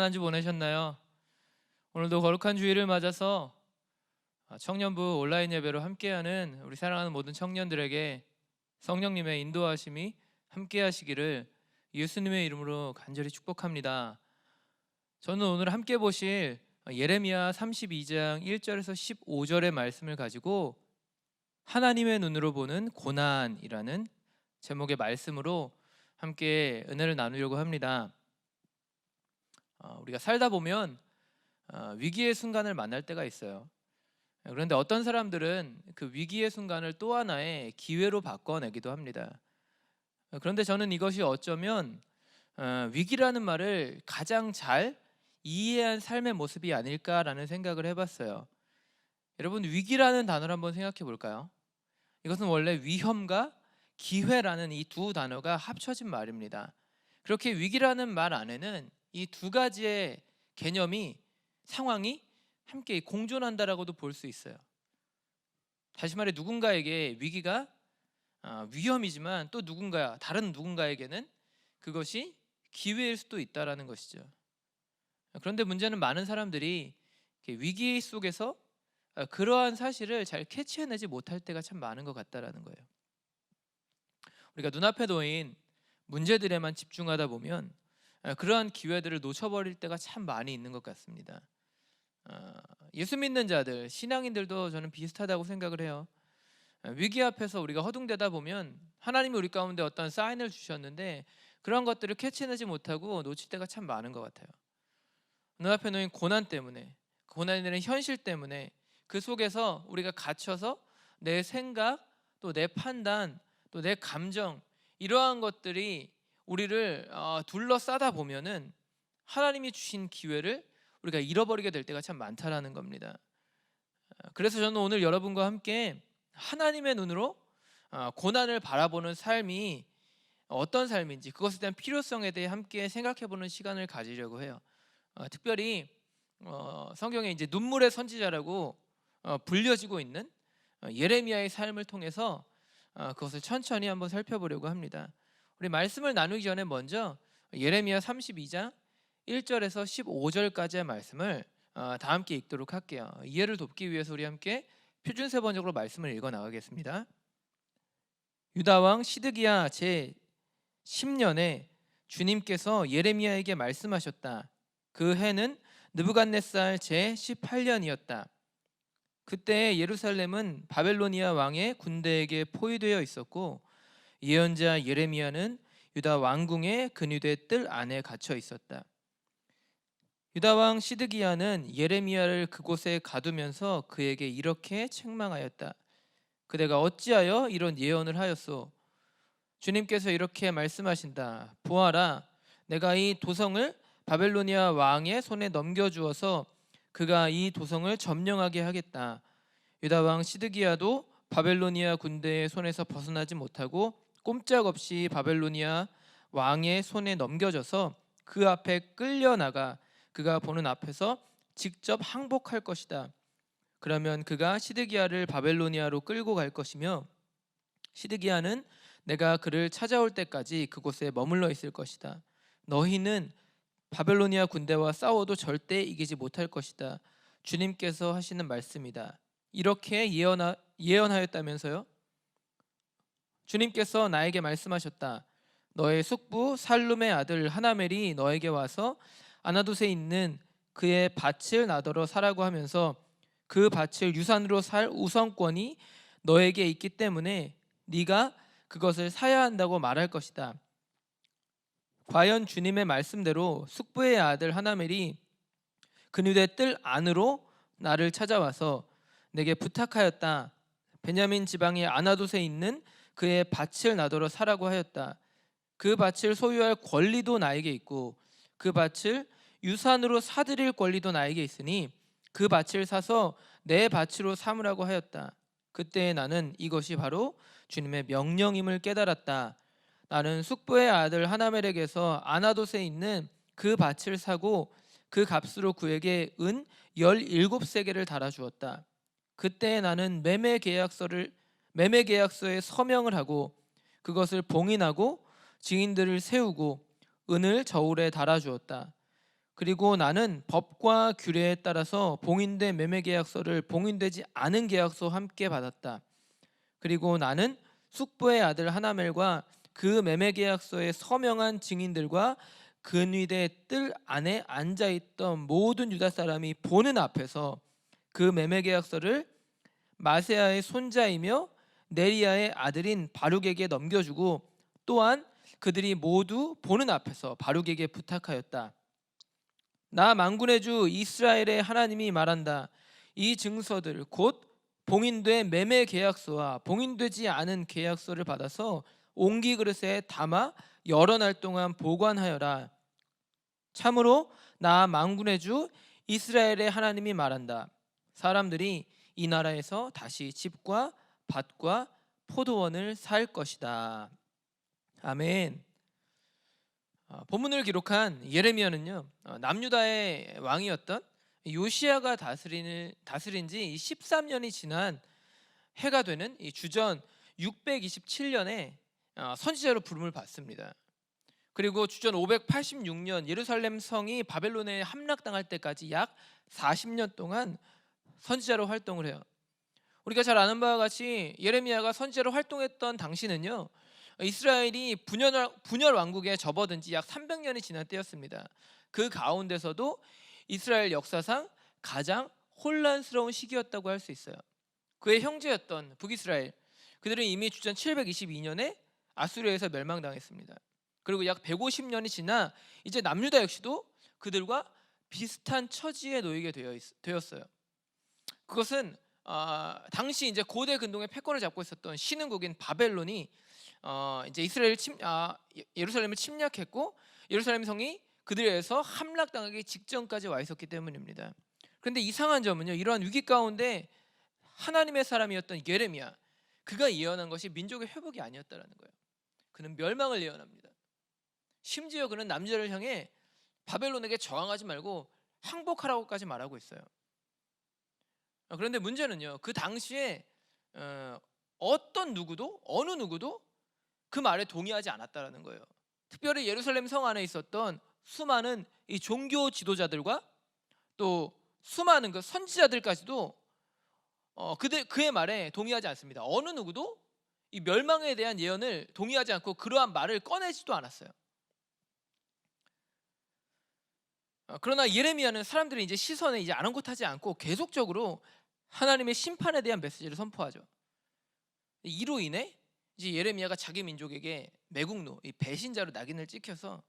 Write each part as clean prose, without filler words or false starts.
한 주 보내셨나요? 오늘도 거룩한 주일을 맞아서 청년부 온라인 예배로 함께하는 우리 사랑하는 모든 청년들에게 성령님의 인도하심이 함께하시기를 예수님의 이름으로 간절히 축복합니다. 저는 오늘 함께 보실 예레미야 32장 1절에서 15절의 말씀을 가지고 하나님의 눈으로 보는 고난이라는 제목의 말씀으로 함께 은혜를 나누려고 합니다. 우리가 살다 보면 위기의 순간을 만날 때가 있어요. 그런데 어떤 사람들은 그 위기의 순간을 또 하나의 기회로 바꿔내기도 합니다. 그런데 저는 이것이 어쩌면 위기라는 말을 가장 잘 이해한 삶의 모습이 아닐까라는 생각을 해봤어요. 여러분, 위기라는 단어를 한번 생각해 볼까요? 이것은 원래 위험과 기회라는 이 두 단어가 합쳐진 말입니다. 그렇게 위기라는 말 안에는 이 두 가지의 개념이, 상황이 함께 공존한다라고도 볼 수 있어요. 다시 말해, 누군가에게 위기가 위험이지만 또 다른 누군가에게는 그것이 기회일 수도 있다라는 것이죠. 그런데 문제는 많은 사람들이 위기 속에서 그러한 사실을 잘 캐치해내지 못할 때가 참 많은 것 같다라는 거예요. 우리가 눈앞에 놓인 문제들에만 집중하다 보면 그러한 기회들을 놓쳐버릴 때가 참 많이 있는 것 같습니다. 예수 믿는 자들, 신앙인들도 저는 비슷하다고 생각을 해요. 위기 앞에서 우리가 허둥대다 보면 하나님이 우리 가운데 어떤 사인을 주셨는데 그런 것들을 캐치내지 못하고 놓칠 때가 참 많은 것 같아요. 눈앞에 놓인 고난 때문에, 고난이라는 현실 때문에 그 속에서 우리가 갇혀서 내 생각, 또 내 판단, 또 내 감정, 이러한 것들이 우리를 둘러싸다 보면은 하나님이 주신 기회를 우리가 잃어버리게 될 때가 참 많다라는 겁니다. 그래서 저는 오늘 여러분과 함께 하나님의 눈으로 고난을 바라보는 삶이 어떤 삶인지, 그것에 대한 필요성에 대해 함께 생각해보는 시간을 가지려고 해요. 특별히 성경에 이제 눈물의 선지자라고 불려지고 있는 예레미야의 삶을 통해서 그것을 천천히 한번 살펴보려고 합니다. 우리 말씀을 나누기 전에 먼저 예레미야 32장 1절에서 15절까지의 말씀을 다 함께 읽도록 할게요. 이해를 돕기 위해서 우리 함께 표준 세번역으로 말씀을 읽어 나가겠습니다. 유다 왕 시드기야 제 10년에 주님께서 예레미야에게 말씀하셨다. 그 해는 느부갓네살 제 18년이었다. 그때 예루살렘은 바벨로니아 왕의 군대에게 포위되어 있었고 예언자 예레미야는 유다 왕궁의 근위대 뜰 안에 갇혀 있었다. 유다 왕 시드기야는 예레미야를 그곳에 가두면서 그에게 이렇게 책망하였다. 그대가 어찌하여 이런 예언을 하였소? 주님께서 이렇게 말씀하신다. 보아라, 내가 이 도성을 바벨로니아 왕의 손에 넘겨주어서 그가 이 도성을 점령하게 하겠다. 유다 왕 시드기야도 바벨로니아 군대의 손에서 벗어나지 못하고 꼼짝없이 바벨로니아 왕의 손에 넘겨져서 그 앞에 끌려나가 그가 보는 앞에서 직접 항복할 것이다. 그러면 그가 시드기야를 바벨로니아로 끌고 갈 것이며 시드기야는 내가 그를 찾아올 때까지 그곳에 머물러 있을 것이다. 너희는 바벨로니아 군대와 싸워도 절대 이기지 못할 것이다. 주님께서 하시는 말씀이다. 이렇게 예언하였다면서요? 주님께서 나에게 말씀하셨다. 너의 숙부 살룸의 아들 하나멜이 너에게 와서 아나돗에 있는 그의 밭을 나더러 사라고 하면서 그 밭을 유산으로 살 우선권이 너에게 있기 때문에 네가 그것을 사야 한다고 말할 것이다. 과연 주님의 말씀대로 숙부의 아들 하나멜이 근위대 뜰 안으로 나를 찾아와서 내게 부탁하였다. 베냐민 지방의 아나돗에 있는 그의 밭을 나더러 사라고 하였다. 그 밭을 소유할 권리도 나에게 있고 그 밭을 유산으로 사들일 권리도 나에게 있으니 그 밭을 사서 내 밭으로 삼으라고 하였다. 그때 나는 이것이 바로 주님의 명령임을 깨달았다. 나는 숙부의 아들 하나멜에게서 아나돗에 있는 그 밭을 사고 그 값으로 그에게 은 17세겔을 달아주었다. 그때 나는 매매 계약서에 서명을 하고 그것을 봉인하고 증인들을 세우고 은을 저울에 달아주었다. 그리고 나는 법과 규례에 따라서 봉인된 매매 계약서를 봉인되지 않은 계약서와 함께 받았다. 그리고 나는 숙부의 아들 하나멜과 그 매매 계약서에 서명한 증인들과 근위대 뜰 안에 앉아 있던 모든 유다 사람이 보는 앞에서 그 매매 계약서를 마세아의 손자이며 네리야의 아들인 바룩에게 넘겨주고 또한 그들이 모두 보는 앞에서 바룩에게 부탁하였다. 나 만군의 주 이스라엘의 하나님이 말한다. 이 증서들 곧 봉인된 매매 계약서와 봉인되지 않은 계약서를 받아서 옹기 그릇에 담아 여러 날 동안 보관하여라. 참으로 나 만군의 주 이스라엘의 하나님이 말한다. 사람들이 이 나라에서 다시 집과 밭과 포도원을 살 것이다. 아멘. 본문을 기록한 예레미야는요, 남유다의 왕이었던 요시야가 다스린 지 13년이 지난 해가 되는 이 주전 627년에 선지자로 부름을 받습니다. 그리고 주전 586년 예루살렘 성이 바벨론에 함락당할 때까지 약 40년 동안 선지자로 활동을 해요. 우리가 잘 아는 바와 같이 예레미야가 선지자로 활동했던 당시는요, 이스라엘이 분열 왕국에 접어든 지 약 300년이 지난 때였습니다. 그 가운데서도 이스라엘 역사상 가장 혼란스러운 시기였다고 할 수 있어요. 그의 형제였던 북이스라엘, 그들은 이미 주전 722년에 아수르에서 멸망당했습니다. 그리고 약 150년이 지나 이제 남유다 역시도 그들과 비슷한 처지에 놓이게 되었어요. 그것은 당시 이제 고대 근동의 패권을 잡고 있었던 신흥국인 바벨론이 이제 예루살렘을 침략했고 예루살렘 성이 그들에 의해서 함락당하기 직전까지 와 있었기 때문입니다. 그런데 이상한 점은요, 이러한 위기 가운데 하나님의 사람이었던 예레미야, 그가 예언한 것이 민족의 회복이 아니었다라는 거예요. 그는 멸망을 예언합니다. 심지어 그는 남유다를 향해 바벨론에게 저항하지 말고 항복하라고까지 말하고 있어요. 그런데 문제는요, 그 당시에 어떤 누구도 어느 누구도 그 말에 동의하지 않았다라는 거예요. 특별히 예루살렘 성 안에 있었던 수많은 이 종교 지도자들과 또 수많은 그 선지자들까지도 그의 말에 동의하지 않습니다. 어느 누구도 이 멸망에 대한 예언을 동의하지 않고 그러한 말을 꺼내지도 않았어요. 그러나 예레미야는 사람들이 이제 시선에 이제 아랑곳하지 않고 계속적으로 하나님의 심판에 대한 메시지를 선포하죠. 이로 인해 이제 예레미야가 자기 민족에게 매국노, 이 배신자로 낙인을 찍혀서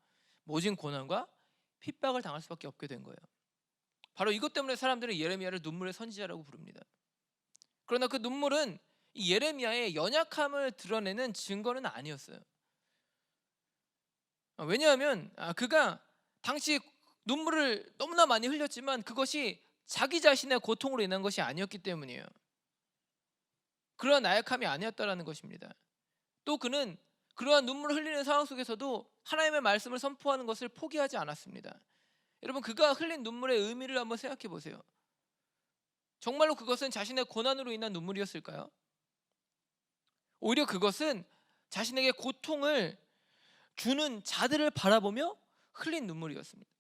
모진 고난과 핍박을 당할 수밖에 없게 된 거예요. 바로 이것 때문에 사람들은 예레미야를 눈물의 선지자라고 부릅니다. 그러나 그 눈물은 이 예레미야의 연약함을 드러내는 증거는 아니었어요. 왜냐하면 그가 당시 눈물을 너무나 많이 흘렸지만 그것이 자기 자신의 고통으로 인한 것이 아니었기 때문이에요. 그러한 나약함이 아니었다라는 것입니다. 또 그는 그러한 눈물을 흘리는 상황 속에서도 하나님의 말씀을 선포하는 것을 포기하지 않았습니다. 여러분, 그가 흘린 눈물의 의미를 한번 생각해 보세요. 정말로 그것은 자신의 고난으로 인한 눈물이었을까요? 오히려 그것은 자신에게 고통을 주는 자들을 바라보며 흘린 눈물이었습니다.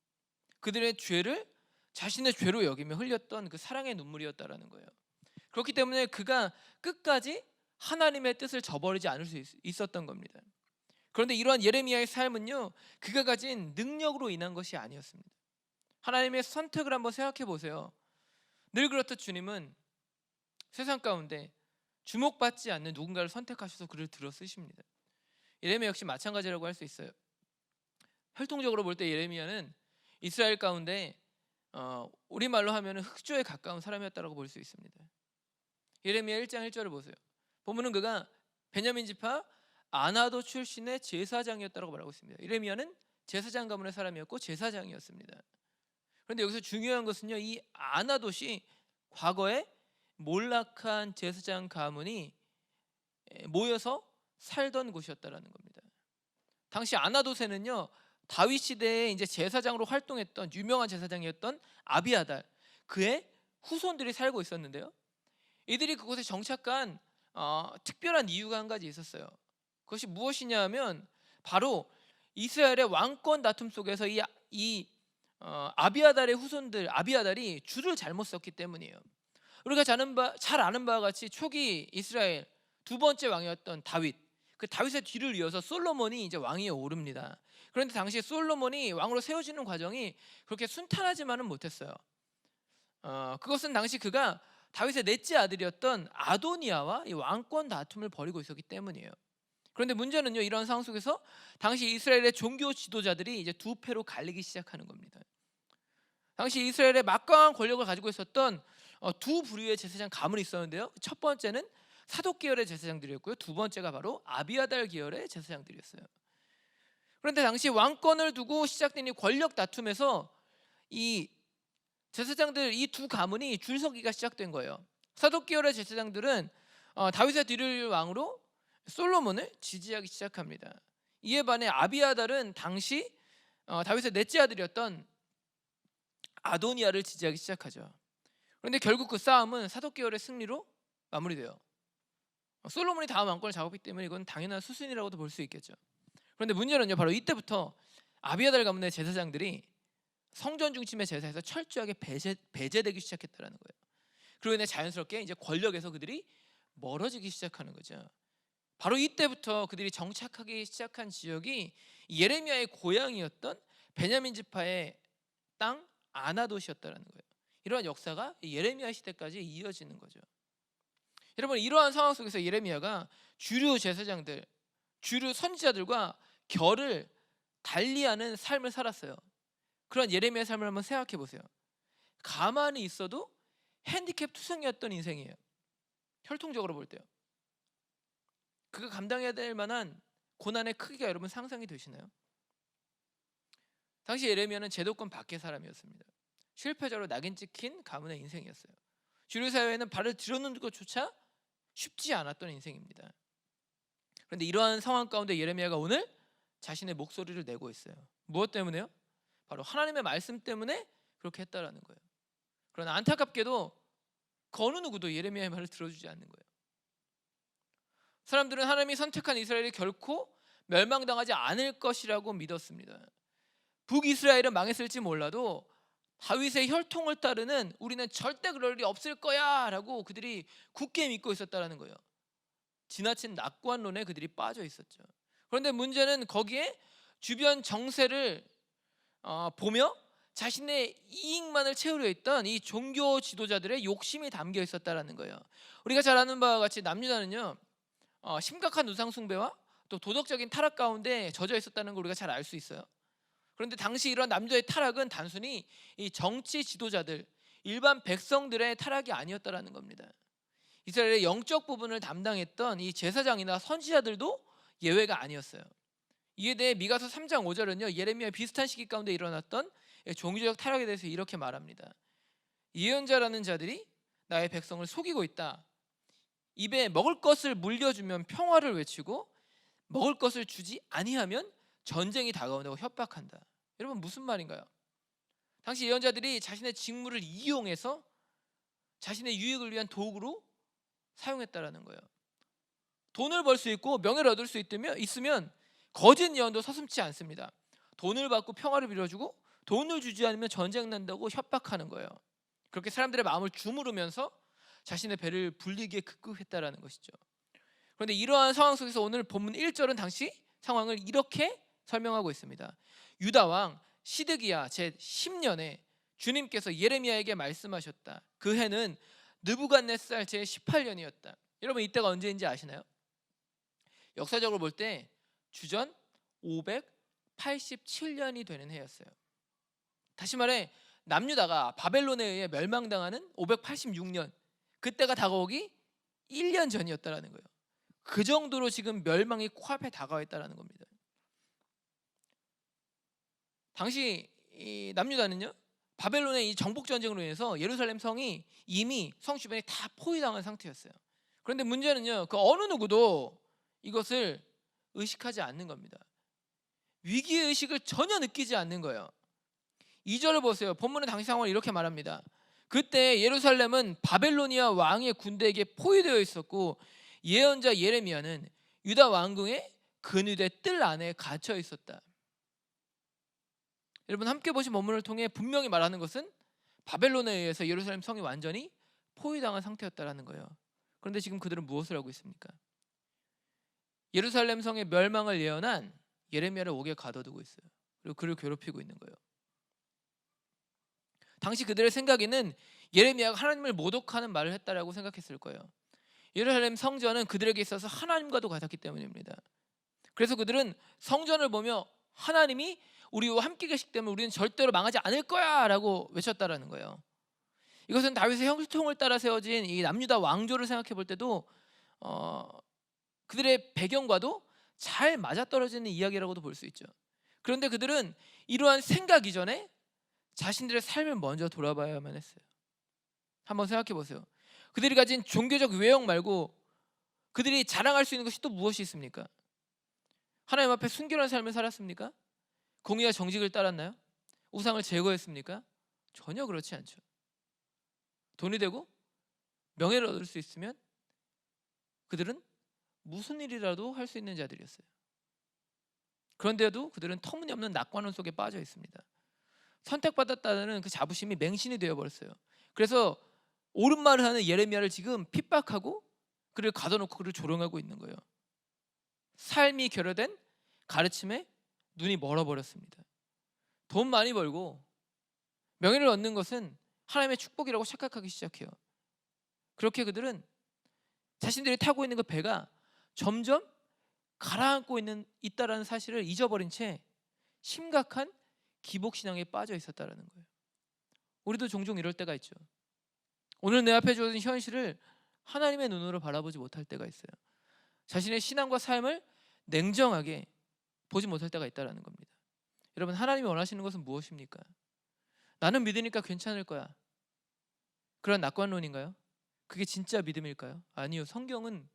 그들의 죄를 자신의 죄로 여기며 흘렸던 그 사랑의 눈물이었다라는 거예요. 그렇기 때문에 그가 끝까지 하나님의 뜻을 저버리지 않을 수 있었던 겁니다. 그런데 이러한 예레미야의 삶은요, 그가 가진 능력으로 인한 것이 아니었습니다. 하나님의 선택을 한번 생각해 보세요. 늘 그렇듯 주님은 세상 가운데 주목받지 않는 누군가를 선택하셔서 그를 들어 쓰십니다. 예레미야 역시 마찬가지라고 할 수 있어요. 혈통적으로 볼 때 예레미야는 이스라엘 가운데 우리말로 하면 흑조에 가까운 사람이었다고 볼 수 있습니다. 예레미야 1장 1절을 보세요. 보면은 그가 베냐민 지파 아나도 출신의 제사장이었다고 말하고 있습니다. 예레미야는 제사장 가문의 사람이었고 제사장이었습니다. 그런데 여기서 중요한 것은요, 이 아나돗이 과거에 몰락한 제사장 가문이 모여서 살던 곳이었다라는 겁니다. 당시 아나돗에는요, 다윗 시대에 이제 제사장으로 활동했던 유명한 제사장이었던 아비아달, 그의 후손들이 살고 있었는데요. 이들이 그곳에 정착한 특별한 이유가 한 가지 있었어요. 그것이 무엇이냐면 바로 이스라엘의 왕권 다툼 속에서 이 아비아달의 후손들, 아비아달이 줄을 잘못 썼기 때문이에요. 우리가 잘 아는 바와 같이 초기 이스라엘 두 번째 왕이었던 다윗, 그 다윗의 뒤를 이어서 솔로몬이 이제 왕위에 오릅니다. 그런데 당시 솔로몬이 왕으로 세워지는 과정이 그렇게 순탄하지만은 못했어요. 그것은 당시 그가 다윗의 넷째 아들이었던 아도니아와 이 왕권 다툼을 벌이고 있었기 때문이에요. 그런데 문제는요, 이런 상황 속에서 당시 이스라엘의 종교 지도자들이 이제 두 패로 갈리기 시작하는 겁니다. 당시 이스라엘의 막강한 권력을 가지고 있었던 두 부류의 제사장 가문이 있었는데요. 첫 번째는 사독 계열의 제사장들이었고요. 두 번째가 바로 아비아달 계열의 제사장들이었어요. 그런데 당시 왕권을 두고 시작된 이 권력 다툼에서 이 제사장들, 이 두 가문이 줄서기가 시작된 거예요. 사독 계열의 제사장들은 다윗의 뒤를 왕으로 솔로몬을 지지하기 시작합니다. 이에 반해 아비아달은 당시 다윗의 넷째 아들이었던 아도니아를 지지하기 시작하죠. 그런데 결국 그 싸움은 사독 계열의 승리로 마무리돼요. 솔로몬이 다음 왕권을 잡았기 때문에 이건 당연한 수순이라고도 볼 수 있겠죠. 그런데 문제는요, 바로 이때부터 아비아달 가문의 제사장들이 성전 중심의 제사에서 철저하게 배제되기 시작했다는 거예요. 그로 인해 자연스럽게 이제 권력에서 그들이 멀어지기 시작하는 거죠. 바로 이때부터 그들이 정착하기 시작한 지역이 예레미야의 고향이었던 베냐민 지파의 땅 아나돗이었다는 거예요. 이러한 역사가 예레미야 시대까지 이어지는 거죠. 여러분, 이러한 상황 속에서 예레미야가 주류 제사장들, 주류 선지자들과 결을 달리하는 삶을 살았어요. 그런 예레미야의 삶을 한번 생각해 보세요. 가만히 있어도 핸디캡 투성이었던 인생이에요. 혈통적으로 볼 때요. 그가 감당해야 될 만한 고난의 크기가 여러분 상상이 되시나요? 당시 예레미야는 제도권 밖의 사람이었습니다. 실패자로 낙인 찍힌 가문의 인생이었어요. 주류 사회에는 발을 들여놓는 것조차 쉽지 않았던 인생입니다. 그런데 이러한 상황 가운데 예레미야가 오늘 자신의 목소리를 내고 있어요. 무엇 때문에요? 바로 하나님의 말씀 때문에 그렇게 했다라는 거예요. 그러나 안타깝게도 그 어느 누구도 예레미야의 말을 들어주지 않는 거예요. 사람들은 하나님이 선택한 이스라엘이 결코 멸망당하지 않을 것이라고 믿었습니다. 북이스라엘은 망했을지 몰라도 다윗의 혈통을 따르는 우리는 절대 그럴 일이 없을 거야 라고 그들이 굳게 믿고 있었다는 거예요. 지나친 낙관론에 그들이 빠져 있었죠. 그런데 문제는 거기에 주변 정세를 보며 자신의 이익만을 채우려 했던 이 종교 지도자들의 욕심이 담겨 있었다는 거예요. 우리가 잘 아는 바와 같이 남유다는요, 심각한 우상 숭배와 또 도덕적인 타락 가운데 젖어 있었다는 걸 우리가 잘 알 수 있어요. 그런데 당시 이런 남유다의 타락은 단순히 이 정치 지도자들, 일반 백성들의 타락이 아니었다라는 겁니다. 이스라엘의 영적 부분을 담당했던 이 제사장이나 선지자들도 예외가 아니었어요. 이에 대해 미가서 3장 5절은요, 예레미야 비슷한 시기 가운데 일어났던 종교적 타락에 대해서 이렇게 말합니다. 예언자라는 자들이 나의 백성을 속이고 있다. 입에 먹을 것을 물려주면 평화를 외치고 먹을 것을 주지 아니하면 전쟁이 다가온다고 협박한다. 여러분, 무슨 말인가요? 당시 예언자들이 자신의 직무를 이용해서 자신의 유익을 위한 도구로 사용했다라는 거예요. 돈을 벌 수 있고 명예를 얻을 수 있으면 거짓 예언도 서슴지 않습니다. 돈을 받고 평화를 빌어주고 돈을 주지 않으면 전쟁 난다고 협박하는 거예요. 그렇게 사람들의 마음을 주무르면서 자신의 배를 불리기에 급급했다라는 것이죠. 그런데 이러한 상황 속에서 오늘 본문 1절은 당시 상황을 이렇게 설명하고 있습니다. 유다 왕 시드기야 제10년에 주님께서 예레미야에게 말씀하셨다. 그 해는 느부갓네살 제18년이었다. 여러분, 이때가 언제인지 아시나요? 역사적으로 볼 때 주전 587년이 되는 해였어요. 다시 말해 남유다가 바벨론에 의해 멸망당하는 586년, 그때가 다가오기 1년 전이었다라는 거예요. 그 정도로 지금 멸망이 코앞에 다가와 있다라는 겁니다. 당시 이 남유다는요, 바벨론의 이 정복 전쟁으로 인해서 예루살렘 성이 이미 성 주변이 다 포위당한 상태였어요. 그런데 문제는요, 그 어느 누구도 이것을 의식하지 않는 겁니다. 위기의 의식을 전혀 느끼지 않는 거예요. 2절을 보세요. 본문의 당시 상황을 이렇게 말합니다. 그때 예루살렘은 바벨로니아 왕의 군대에게 포위되어 있었고 예언자 예레미야는 유다 왕궁의 근위대 뜰 안에 갇혀 있었다. 여러분 함께 보신 본문을 통해 분명히 말하는 것은 바벨론에 의해서 예루살렘 성이 완전히 포위당한 상태였다라는 거예요. 그런데 지금 그들은 무엇을 하고 있습니까? 예루살렘 성의 멸망을 예언한 예레미야를 옥에 가둬두고 있어요. 그리고 그를 괴롭히고 있는 거예요. 당시 그들의 생각에는 예레미야가 하나님을 모독하는 말을 했다라고 생각했을 거예요. 예루살렘 성전은 그들에게 있어서 하나님과도 같았기 때문입니다. 그래서 그들은 성전을 보며 하나님이 우리와 함께 계시기 때문에 우리는 절대로 망하지 않을 거야 라고 외쳤다라는 거예요. 이것은 다윗의 형통을 따라 세워진 이 남유다 왕조를 생각해 볼 때도 그들의 배경과도 잘 맞아떨어지는 이야기라고도 볼 수 있죠. 그런데 그들은 이러한 생각 이전에 자신들의 삶을 먼저 돌아봐야만 했어요. 한번 생각해 보세요. 그들이 가진 종교적 외형 말고 그들이 자랑할 수 있는 것이 또 무엇이 있습니까? 하나님 앞에 순결한 삶을 살았습니까? 공의와 정직을 따랐나요? 우상을 제거했습니까? 전혀 그렇지 않죠. 돈이 되고 명예를 얻을 수 있으면 그들은 무슨 일이라도 할 수 있는 자들이었어요. 그런데도 그들은 터무니없는 낙관론 속에 빠져 있습니다. 선택받았다는 그 자부심이 맹신이 되어버렸어요. 그래서 옳은 말을 하는 예레미야를 지금 핍박하고 그를 가둬놓고 그를 조롱하고 있는 거예요. 삶이 결여된 가르침에 눈이 멀어버렸습니다. 돈 많이 벌고 명예를 얻는 것은 하나님의 축복이라고 착각하기 시작해요. 그렇게 그들은 자신들이 타고 있는 그 배가 점점 가라앉고 있다라는 사실을 잊어버린 채 심각한 기복신앙에 빠져 있었다는 거예요. 우리도 종종 이럴 때가 있죠. 오늘 내 앞에 주어진 현실을 하나님의 눈으로 바라보지 못할 때가 있어요. 자신의 신앙과 삶을 냉정하게 보지 못할 때가 있다는 겁니다. 여러분, 하나님이 원하시는 것은 무엇입니까? 나는 믿으니까 괜찮을 거야. 그런 낙관론인가요? 그게 진짜 믿음일까요? 아니요. 성경은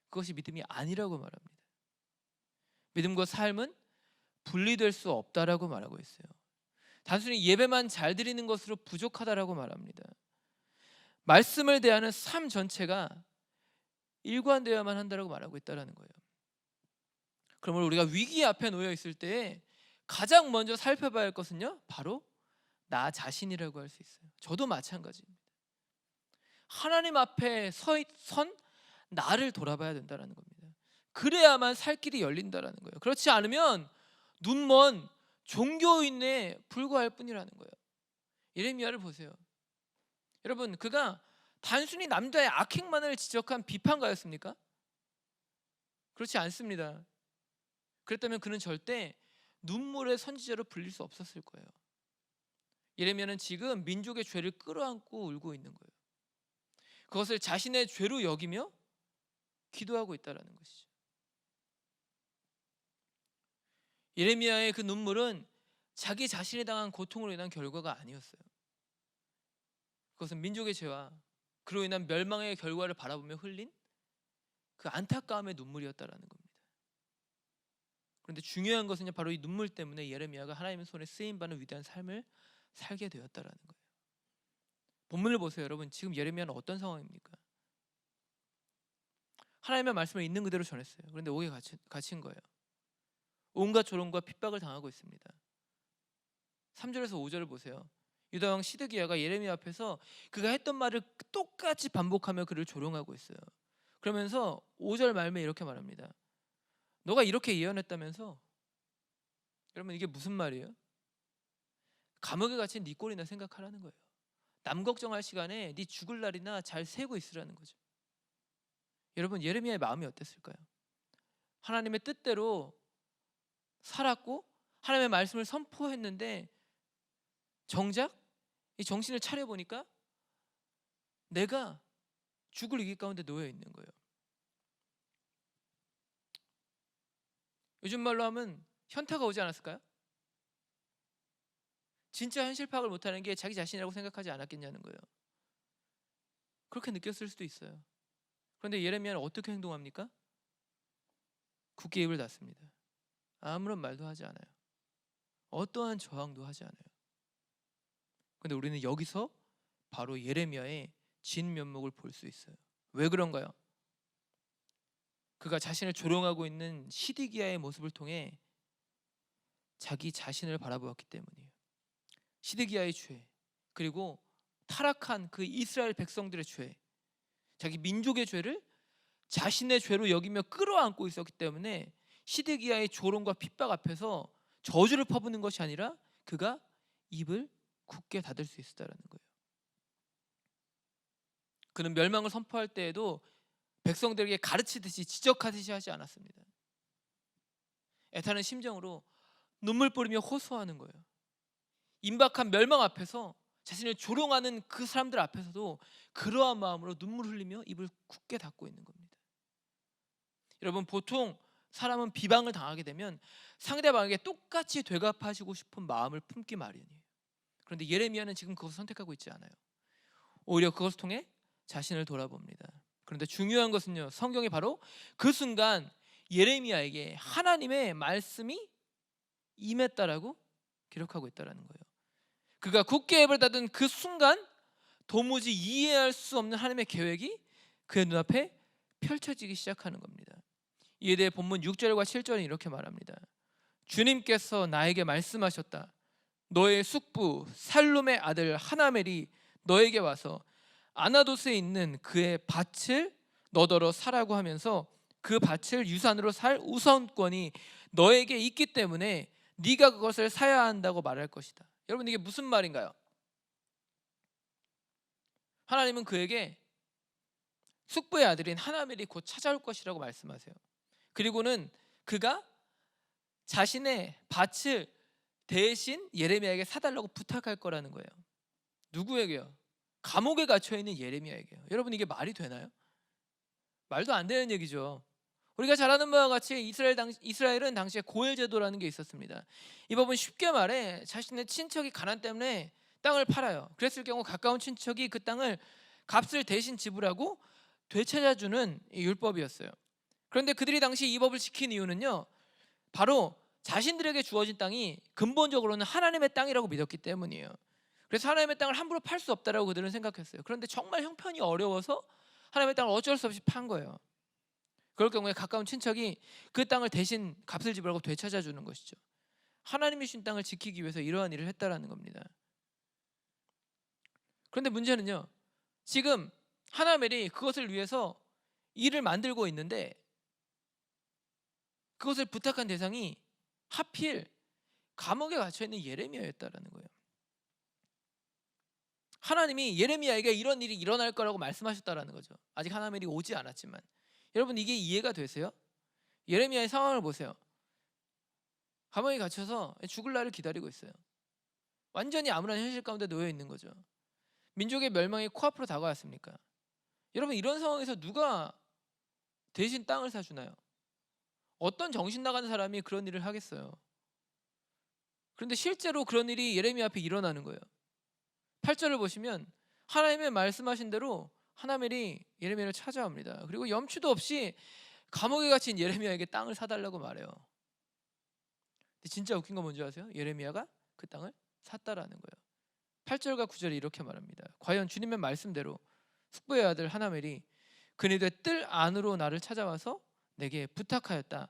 그것이 믿음이 아니라고 말합니다. 믿음과 삶은 분리될 수 없다라고 말하고 있어요. 단순히 예배만 잘 드리는 것으로 부족하다라고 말합니다. 말씀을 대하는 삶 전체가 일관되어야만 한다라고 말하고 있다는 거예요. 그러면 우리가 위기 앞에 놓여 있을 때 가장 먼저 살펴봐야 할 것은요, 바로 나 자신이라고 할 수 있어요. 저도 마찬가지입니다. 하나님 앞에 선 나를 돌아봐야 된다는 겁니다. 그래야만 살 길이 열린다는 거예요. 그렇지 않으면 눈먼 종교인에 불과할 뿐이라는 거예요. 예레미야를 보세요. 여러분, 그가 단순히 남자의 악행만을 지적한 비판가였습니까? 그렇지 않습니다. 그랬다면 그는 절대 눈물의 선지자로 불릴 수 없었을 거예요. 예레미야는 지금 민족의 죄를 끌어안고 울고 있는 거예요. 그것을 자신의 죄로 여기며 기도하고 있다는 것이죠. 예레미야의 그 눈물은 자기 자신이 당한 고통으로 인한 결과가 아니었어요. 그것은 민족의 죄와 그로 인한 멸망의 결과를 바라보며 흘린 그 안타까움의 눈물이었다라는 겁니다. 그런데 중요한 것은 바로 이 눈물 때문에 예레미야가 하나님의 손에 쓰임받는 위대한 삶을 살게 되었다라는 거예요. 본문을 보세요. 여러분, 지금 예레미야는 어떤 상황입니까? 하나님의 말씀을 있는 그대로 전했어요. 그런데 옥에 갇힌 거예요. 온갖 조롱과 핍박을 당하고 있습니다. 3절에서 5절을 보세요. 유다 왕 시드기야가 예레미야 앞에서 그가 했던 말을 똑같이 반복하며 그를 조롱하고 있어요. 그러면서 5절 말씀에 이렇게 말합니다. 너가 이렇게 예언했다면서? 여러분, 이게 무슨 말이에요? 감옥에 갇힌 네 꼴이나 생각하라는 거예요. 남 걱정할 시간에 네 죽을 날이나 잘 세고 있으라는 거죠. 여러분, 예레미야의 마음이 어땠을까요? 하나님의 뜻대로 살았고 하나님의 말씀을 선포했는데 정작 이 정신을 차려보니까 내가 죽을 위기 가운데 놓여 있는 거예요. 요즘 말로 하면 현타가 오지 않았을까요? 진짜 현실 파악을 못하는 게 자기 자신이라고 생각하지 않았겠냐는 거예요. 그렇게 느꼈을 수도 있어요. 그런데 예레미야는 어떻게 행동합니까? 굳게 입을 닫습니다. 아무런 말도 하지 않아요. 어떠한 저항도 하지 않아요. 그런데 우리는 여기서 바로 예레미야의 진면목을 볼 수 있어요. 왜 그런가요? 그가 자신을 조롱하고 있는 시드기야의 모습을 통해 자기 자신을 바라보았기 때문이에요. 시드기야의 죄, 그리고 타락한 그 이스라엘 백성들의 죄, 자기 민족의 죄를 자신의 죄로 여기며 끌어안고 있었기 때문에 시드기야의 조롱과 핍박 앞에서 저주를 퍼붓는 것이 아니라 그가 입을 굳게 닫을 수 있었다라는 거예요. 그는 멸망을 선포할 때에도 백성들에게 가르치듯이 지적하듯이 하지 않았습니다. 애타는 심정으로 눈물 뿌리며 호소하는 거예요. 임박한 멸망 앞에서 자신을 조롱하는 그 사람들 앞에서도 그러한 마음으로 눈물 흘리며 입을 굳게 닫고 있는 겁니다. 여러분, 보통 사람은 비방을 당하게 되면 상대방에게 똑같이 되갚아주고 싶은 마음을 품기 마련이에요. 그런데 예레미야는 지금 그것을 선택하고 있지 않아요. 오히려 그것을 통해 자신을 돌아봅니다. 그런데 중요한 것은요, 성경이 바로 그 순간 예레미야에게 하나님의 말씀이 임했다라고 기록하고 있다는 거예요. 그가 굳게 입을 닫은 그 순간 도무지 이해할 수 없는 하나님의 계획이 그의 눈앞에 펼쳐지기 시작하는 겁니다. 이에 대해 본문 6절과 7절은 이렇게 말합니다. 주님께서 나에게 말씀하셨다. 너의 숙부 살룸의 아들 하나멜이 너에게 와서 아나도스에 있는 그의 밭을 너더러 사라고 하면서 그 밭을 유산으로 살 우선권이 너에게 있기 때문에 네가 그것을 사야 한다고 말할 것이다. 여러분, 이게 무슨 말인가요? 하나님은 그에게 숙부의 아들인 하나멜이 곧 찾아올 것이라고 말씀하세요. 그리고는 그가 자신의 밭을 대신 예레미야에게 사달라고 부탁할 거라는 거예요. 누구에게요? 감옥에 갇혀 있는 예레미야에게요. 여러분, 이게 말이 되나요? 말도 안 되는 얘기죠. 우리가 잘 아는 바와 같이 이스라엘은 당시에 고엘 제도라는 게 있었습니다. 이 법은 쉽게 말해 자신의 친척이 가난 때문에 땅을 팔아요. 그랬을 경우 가까운 친척이 그 땅을 값을 대신 지불하고 되찾아주는 율법이었어요. 그런데 그들이 당시 이 법을 지킨 이유는요, 바로 자신들에게 주어진 땅이 근본적으로는 하나님의 땅이라고 믿었기 때문이에요. 그래서 하나님의 땅을 함부로 팔 수 없다라고 그들은 생각했어요. 그런데 정말 형편이 어려워서 하나님의 땅을 어쩔 수 없이 판 거예요. 그럴 경우에 가까운 친척이 그 땅을 대신 값을 지불하고 되찾아주는 것이죠. 하나님이 주신 땅을 지키기 위해서 이러한 일을 했다라는 겁니다. 그런데 문제는요, 지금 하나멜이 그것을 위해서 일을 만들고 있는데 그것을 부탁한 대상이 하필 감옥에 갇혀있는 예레미야였다라는 거예요. 하나님이 예레미야에게 이런 일이 일어날 거라고 말씀하셨다라는 거죠. 아직 하나멜이 오지 않았지만. 여러분, 이게 이해가 되세요? 예레미야의 상황을 보세요. 감옥에 갇혀서 죽을 날을 기다리고 있어요. 완전히 암울한 현실 가운데 놓여 있는 거죠. 민족의 멸망이 코앞으로 다가왔습니까? 여러분, 이런 상황에서 누가 대신 땅을 사주나요? 어떤 정신 나가는 사람이 그런 일을 하겠어요? 그런데 실제로 그런 일이 예레미야 앞에 일어나는 거예요. 8절을 보시면 하나님의 말씀하신 대로 하나멜이 예레미야를 찾아옵니다. 그리고 염치도 없이 감옥에 갇힌 예레미야에게 땅을 사달라고 말해요. 근데 진짜 웃긴 건 뭔지 아세요? 예레미야가 그 땅을 샀다라는 거예요. 8절과 9절이 이렇게 말합니다. 과연 주님의 말씀대로 숙부의 아들 하나멜이 그네들의 뜰 안으로 나를 찾아와서 내게 부탁하였다.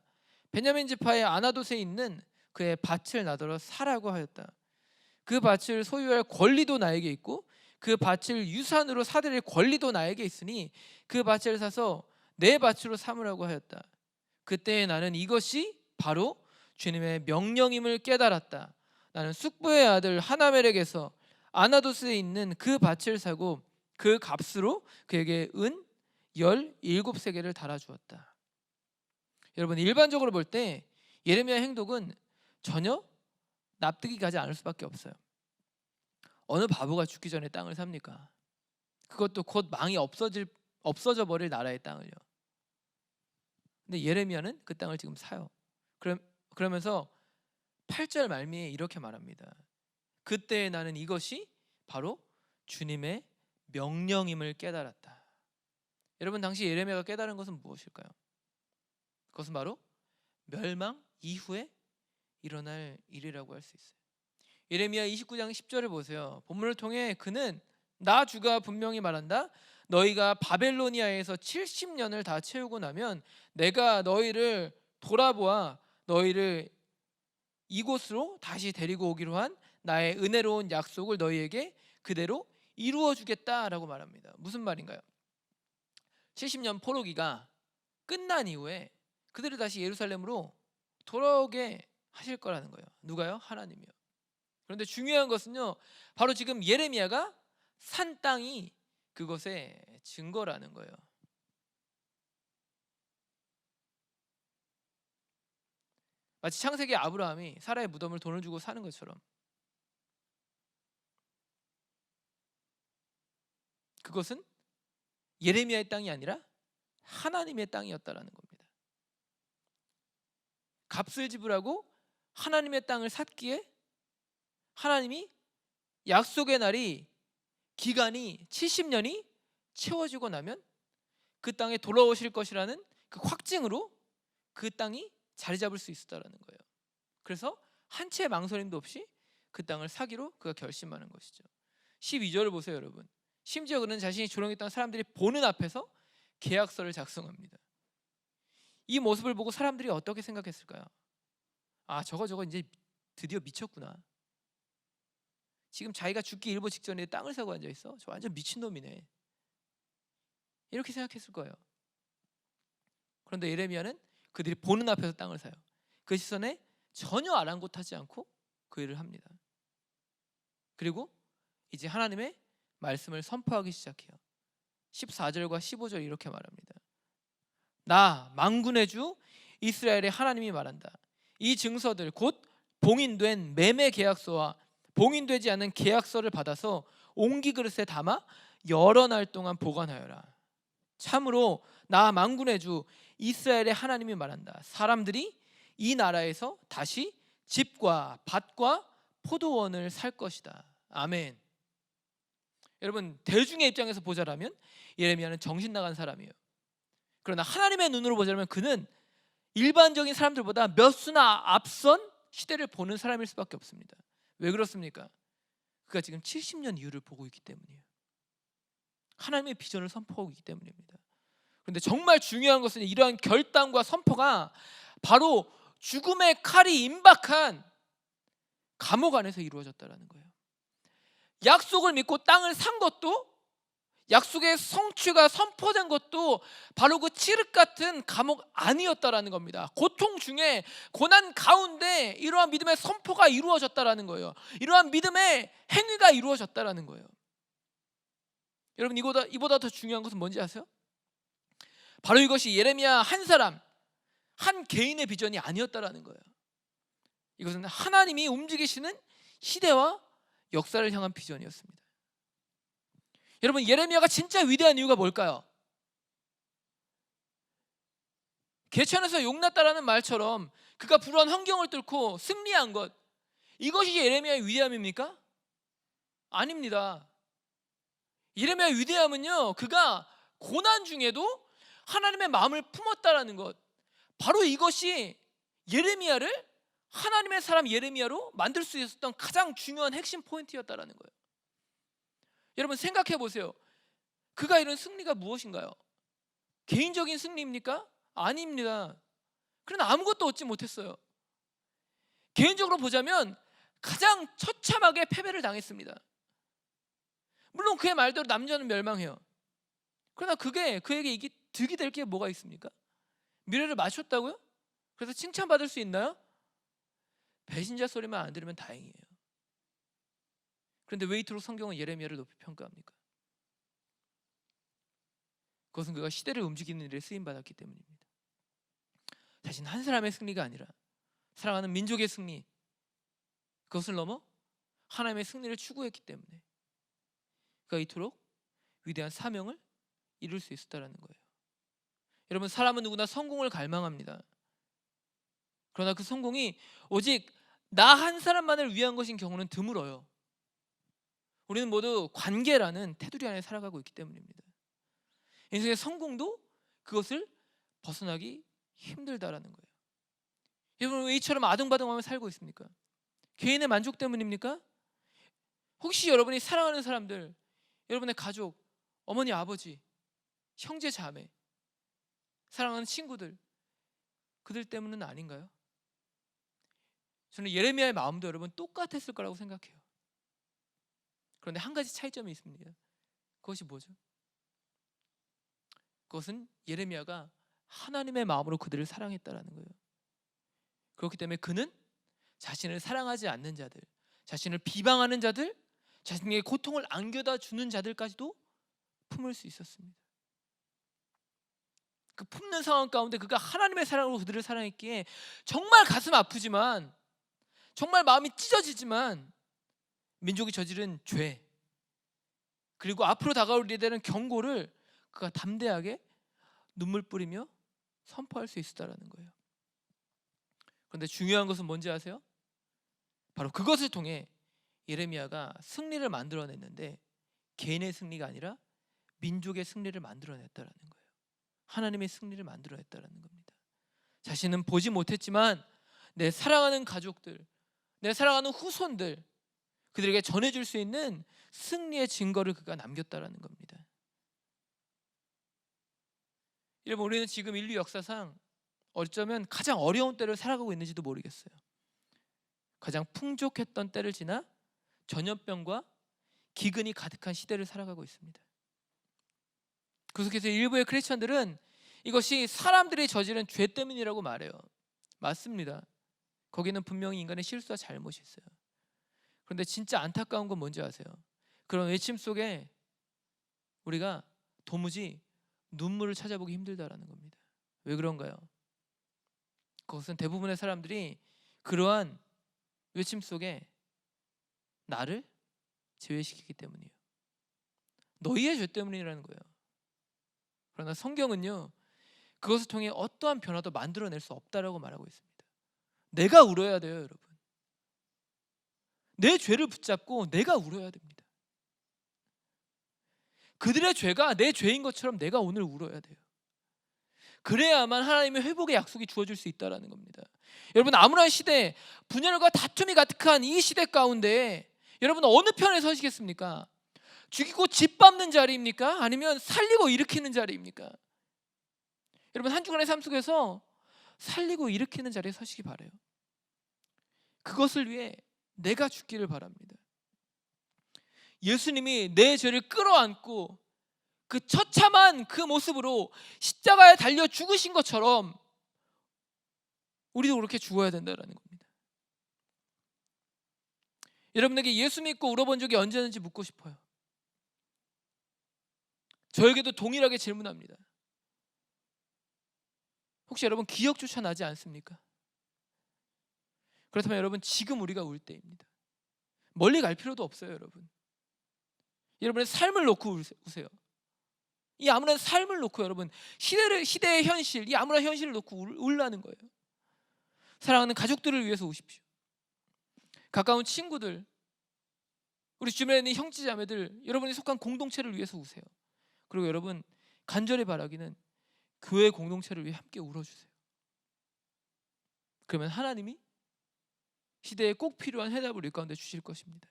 베냐민 지파의 아나돗에 있는 그의 밭을 나더러 사라고 하였다. 그 밭을 소유할 권리도 나에게 있고 그 밭을 유산으로 사들일 권리도 나에게 있으니 그 밭을 사서 내 밭으로 삼으라고 하였다. 그때 나는 이것이 바로 주님의 명령임을 깨달았다. 나는 숙부의 아들 하나멜에게서 아나돗에 있는 그 밭을 사고 그 값으로 그에게 은 17세겔을 달아주었다. 여러분, 일반적으로 볼 때 예레미야의 행동은 전혀 납득이 가지 않을 수밖에 없어요. 어느 바보가 죽기 전에 땅을 삽니까? 그것도 곧 망이 없어져 버릴 나라의 땅을요. 근데 예레미야는 그 땅을 지금 사요. 그러면서 8절 말미에 이렇게 말합니다. 그때 나는 이것이 바로 주님의 명령임을 깨달았다. 여러분, 당시 예레미야가 깨달은 것은 무엇일까요? 그것은 바로 멸망 이후에 일어날 일이라고 할 수 있어요. 예레미야 29장 10절을 보세요. 본문을 통해 그는 나 주가 분명히 말한다. 너희가 바벨로니아에서 70년을 다 채우고 나면 내가 너희를 돌아보아 너희를 이곳으로 다시 데리고 오기로 한 나의 은혜로운 약속을 너희에게 그대로 이루어 주겠다라고 말합니다. 무슨 말인가요? 70년 포로기가 끝난 이후에 그들을 다시 예루살렘으로 돌아오게 하실 거라는 거예요. 누가요? 하나님이요. 그런데 중요한 것은요, 바로 지금 예레미야가 산 땅이 그것의 증거라는 거예요. 마치 창세기 아브라함이 사라의 무덤을 돈을 주고 사는 것처럼 그것은 예레미야의 땅이 아니라 하나님의 땅이었다라는 겁니다. 값을 지불하고 하나님의 땅을 샀기에 하나님이 약속의 날이 기간이 70년이 채워지고 나면 그 땅에 돌아오실 것이라는 그 확증으로 그 땅이 자리 잡을 수 있었다라는 거예요. 그래서 한 채의 망설임도 없이 그 땅을 사기로 그가 결심하는 것이죠. 12절을 보세요, 여러분. 심지어 그는 자신이 조롱했던 사람들이 보는 앞에서 계약서를 작성합니다. 이 모습을 보고 사람들이 어떻게 생각했을까요? 아, 저거 이제 드디어 미쳤구나. 지금 자기가 죽기 일보 직전에 땅을 사고 앉아있어? 저 완전 미친놈이네. 이렇게 생각했을 거예요. 그런데 예레미야는 그들이 보는 앞에서 땅을 사요. 그 시선에 전혀 아랑곳하지 않고 그 일을 합니다. 그리고 이제 하나님의 말씀을 선포하기 시작해요. 14절과 15절 이렇게 말합니다. 나 만군의 주 이스라엘의 하나님이 말한다. 이 증서들 곧 봉인된 매매 계약서와 봉인되지 않은 계약서를 받아서 옹기 그릇에 담아 여러 날 동안 보관하여라. 참으로 나 만군의 주 이스라엘의 하나님이 말한다. 사람들이 이 나라에서 다시 집과 밭과 포도원을 살 것이다. 아멘. 여러분, 대중의 입장에서 보자라면 예레미야는 정신 나간 사람이에요. 그러나 하나님의 눈으로 보자면 그는 일반적인 사람들보다 몇 수나 앞선 시대를 보는 사람일 수밖에 없습니다. 왜 그렇습니까? 그가 지금 70년 이후를 보고 있기 때문이에요. 하나님의 비전을 선포하고 있기 때문입니다. 그런데 정말 중요한 것은 이러한 결단과 선포가 바로 죽음의 칼이 임박한 감옥 안에서 이루어졌다는 거예요. 약속을 믿고 땅을 산 것도, 약속의 성취가 선포된 것도 바로 그 칠흑 같은 감옥 안이었다라는 겁니다. 고통 중에, 고난 가운데 이러한 믿음의 선포가 이루어졌다라는 거예요. 이러한 믿음의 행위가 이루어졌다라는 거예요. 여러분, 이보다 더 중요한 것은 뭔지 아세요? 바로 이것이 예레미야 한 사람, 한 개인의 비전이 아니었다라는 거예요. 이것은 하나님이 움직이시는 시대와 역사를 향한 비전이었습니다. 여러분, 예레미야가 진짜 위대한 이유가 뭘까요? 개천에서 용났다라는 말처럼 그가 불우한 환경을 뚫고 승리한 것, 이것이 예레미야의 위대함입니까? 아닙니다. 예레미야의 위대함은요, 그가 고난 중에도 하나님의 마음을 품었다라는 것, 바로 이것이 예레미야를 하나님의 사람 예레미야로 만들 수 있었던 가장 중요한 핵심 포인트였다라는 거예요. 여러분, 생각해 보세요. 그가 이룬 승리가 무엇인가요? 개인적인 승리입니까? 아닙니다. 그러나 아무것도 얻지 못했어요. 개인적으로 보자면 가장 처참하게 패배를 당했습니다. 물론 그의 말대로 남자는 멸망해요. 그러나 그에게 이게 득이 될 게 뭐가 있습니까? 미래를 맞췄다고요? 그래서 칭찬받을 수 있나요? 배신자 소리만 안 들으면 다행이에요. 그런데 왜 이토록 성경은 예레미야를 높이 평가합니까? 그것은 그가 시대를 움직이는 일에 쓰임받았기 때문입니다. 자신 한 사람의 승리가 아니라 사랑하는 민족의 승리, 그것을 넘어 하나님의 승리를 추구했기 때문에 그가 이토록 위대한 사명을 이룰 수 있었다는 거예요. 여러분, 사람은 누구나 성공을 갈망합니다. 그러나 그 성공이 오직 나 한 사람만을 위한 것인 경우는 드물어요. 우리는 모두 관계라는 테두리 안에 살아가고 있기 때문입니다. 인생의 성공도 그것을 벗어나기 힘들다라는 거예요. 여러분, 왜 이처럼 아등바등하며 살고 있습니까? 개인의 만족 때문입니까? 혹시 여러분이 사랑하는 사람들, 여러분의 가족, 어머니, 아버지, 형제, 자매, 사랑하는 친구들, 그들 때문은 아닌가요? 저는 예레미야의 마음도 여러분 똑같았을 거라고 생각해요. 그런데 한 가지 차이점이 있습니다. 그것이 뭐죠? 그것은 예레미야가 하나님의 마음으로 그들을 사랑했다라는 거예요. 그렇기 때문에 그는 자신을 사랑하지 않는 자들, 자신을 비방하는 자들, 자신에게 고통을 안겨다 주는 자들까지도 품을 수 있었습니다. 그 품는 상황 가운데 그가 하나님의 사랑으로 그들을 사랑했기에 정말 가슴 아프지만, 정말 마음이 찢어지지만, 민족이 저지른 죄, 그리고 앞으로 다가올 일에 대한 경고를 그가 담대하게 눈물 뿌리며 선포할 수 있었다라는 거예요. 그런데 중요한 것은 뭔지 아세요? 바로 그것을 통해 예레미야가 승리를 만들어냈는데, 개인의 승리가 아니라 민족의 승리를 만들어냈다라는 거예요. 하나님의 승리를 만들어냈다라는 겁니다. 자신은 보지 못했지만 내 사랑하는 가족들, 내 사랑하는 후손들, 그들에게 전해줄 수 있는 승리의 증거를 그가 남겼다라는 겁니다. 여러분, 우리는 지금 인류 역사상 어쩌면 가장 어려운 때를 살아가고 있는지도 모르겠어요. 가장 풍족했던 때를 지나 전염병과 기근이 가득한 시대를 살아가고 있습니다. 그래서 일부의 크리스천들은 이것이 사람들이 저지른 죄 때문이라고 말해요. 맞습니다. 거기는 분명히 인간의 실수와 잘못이 있어요. 그런데 진짜 안타까운 건 뭔지 아세요? 그런 외침 속에 우리가 도무지 눈물을 찾아보기 힘들다라는 겁니다. 왜 그런가요? 그것은 대부분의 사람들이 그러한 외침 속에 나를 제외시키기 때문이에요. 너희의 죄 때문이라는 거예요. 그러나 성경은요, 그것을 통해 어떠한 변화도 만들어낼 수 없다라고 말하고 있습니다. 내가 울어야 돼요, 여러분. 내 죄를 붙잡고 내가 울어야 됩니다. 그들의 죄가 내 죄인 것처럼 내가 오늘 울어야 돼요. 그래야만 하나님의 회복의 약속이 주어질 수 있다는 겁니다. 여러분, 암울한 시대, 분열과 다툼이 가득한 이 시대 가운데 여러분 어느 편에 서시겠습니까? 죽이고 짓밟는 자리입니까? 아니면 살리고 일으키는 자리입니까? 여러분, 한 주간의 삶 속에서 살리고 일으키는 자리에 서시기 바라요. 그것을 위해 내가 죽기를 바랍니다. 예수님이 내 죄를 끌어안고 그 처참한 그 모습으로 십자가에 달려 죽으신 것처럼 우리도 그렇게 죽어야 된다는 겁니다. 여러분에게 예수 믿고 울어본 적이 언제는지 묻고 싶어요. 저에게도 동일하게 질문합니다. 혹시 여러분 기억조차 나지 않습니까? 그렇다면 여러분, 지금 우리가 울 때입니다. 멀리 갈 필요도 없어요, 여러분. 여러분의 삶을 놓고 우세요. 이 암울한 삶을 놓고 여러분, 시대의 현실, 이 암울한 현실을 놓고 울라는 거예요. 사랑하는 가족들을 위해서 우십시오. 가까운 친구들, 우리 주변에 있는 형제자매들, 여러분이 속한 공동체를 위해서 우세요. 그리고 여러분, 간절히 바라기는 교회 공동체를 위해 함께 울어주세요. 그러면 하나님이 시대에 꼭 필요한 해답을 우리 가운데 주실 것입니다.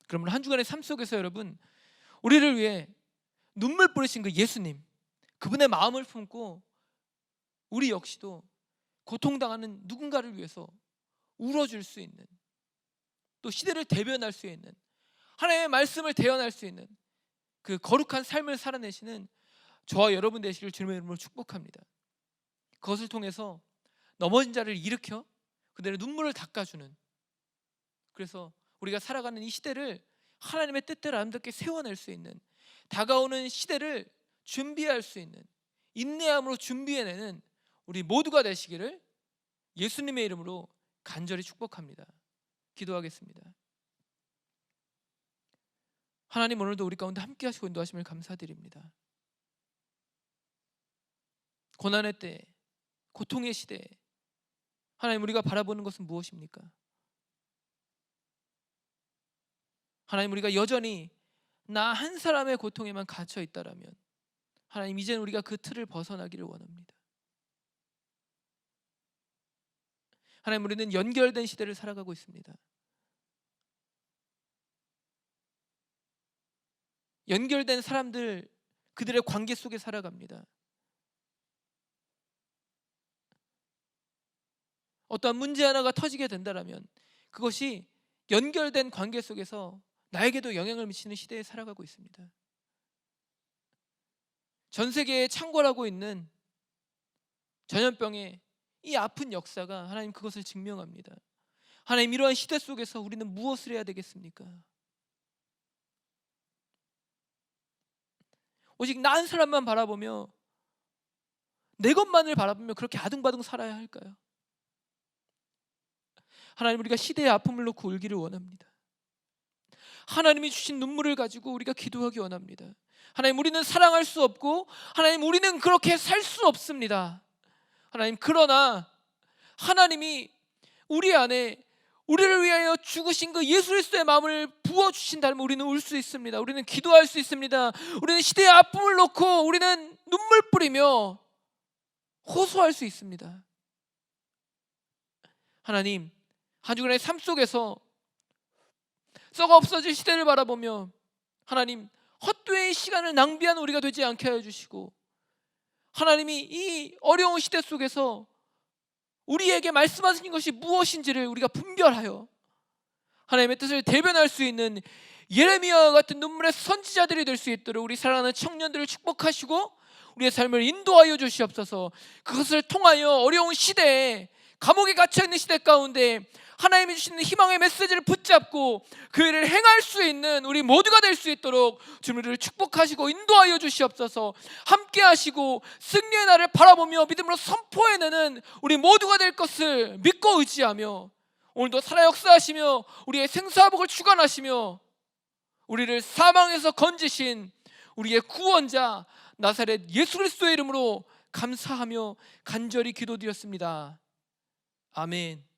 그러면 한 주간의 삶 속에서 여러분, 우리를 위해 눈물 뿌리신 그 예수님, 그분의 마음을 품고 우리 역시도 고통당하는 누군가를 위해서 울어줄 수 있는, 또 시대를 대변할 수 있는, 하나님의 말씀을 대언할 수 있는 그 거룩한 삶을 살아내시는 저와 여러분 되시길 주님의 이름으로 축복합니다. 그것을 통해서 넘어진 자를 일으켜 그들의 눈물을 닦아주는, 그래서 우리가 살아가는 이 시대를 하나님의 뜻대로 아름답게 세워낼 수 있는, 다가오는 시대를 준비할 수 있는, 인내함으로 준비해내는 우리 모두가 되시기를 예수님의 이름으로 간절히 축복합니다. 기도하겠습니다. 하나님, 오늘도 우리 가운데 함께 하시고 인도하심을 감사드립니다. 고난의 때, 고통의 시대, 하나님, 우리가 바라보는 것은 무엇입니까? 하나님, 우리가 여전히 나 한 사람의 고통에만 갇혀 있다라면 하나님, 이제는 우리가 그 틀을 벗어나기를 원합니다. 하나님, 우리는 연결된 시대를 살아가고 있습니다. 연결된 사람들, 그들의 관계 속에 살아갑니다. 어떠한 문제 하나가 터지게 된다면 그것이 연결된 관계 속에서 나에게도 영향을 미치는 시대에 살아가고 있습니다. 전 세계에 창궐하고 있는 전염병의 이 아픈 역사가 하나님 그것을 증명합니다. 하나님, 이러한 시대 속에서 우리는 무엇을 해야 되겠습니까? 오직 나 한 사람만 바라보며 내 것만을 바라보며 그렇게 아등바등 살아야 할까요? 하나님, 우리가 시대의 아픔을 놓고 울기를 원합니다. 하나님이 주신 눈물을 가지고 우리가 기도하기 원합니다. 하나님, 우리는 사랑할 수 없고 하나님, 우리는 그렇게 살 수 없습니다. 하나님, 그러나 하나님이 우리 안에 우리를 위하여 죽으신 그 예수 그리스도의 마음을 부어주신다면 우리는 울 수 있습니다. 우리는 기도할 수 있습니다. 우리는 시대의 아픔을 놓고 우리는 눈물 뿌리며 호소할 수 있습니다. 하나님, 한 주간의 삶 속에서 썩어 없어질 시대를 바라보며 하나님, 헛되이 시간을 낭비하는 우리가 되지 않게 하여 주시고, 하나님이 이 어려운 시대 속에서 우리에게 말씀하신 것이 무엇인지를 우리가 분별하여 하나님의 뜻을 대변할 수 있는 예레미야와 같은 눈물의 선지자들이 될 수 있도록 우리 사랑하는 청년들을 축복하시고 우리의 삶을 인도하여 주시옵소서. 그것을 통하여 어려운 시대에, 감옥에 갇혀있는 시대 가운데 하나님이 주시는 희망의 메시지를 붙잡고 그 일을 행할 수 있는 우리 모두가 될 수 있도록 주님을 축복하시고 인도하여 주시옵소서. 함께 하시고 승리의 날을 바라보며 믿음으로 선포해내는 우리 모두가 될 것을 믿고 의지하며 오늘도 살아 역사하시며 우리의 생사복을 주관하시며 우리를 사망에서 건지신 우리의 구원자 나사렛 예수 그리스도의 이름으로 감사하며 간절히 기도드렸습니다. 아멘.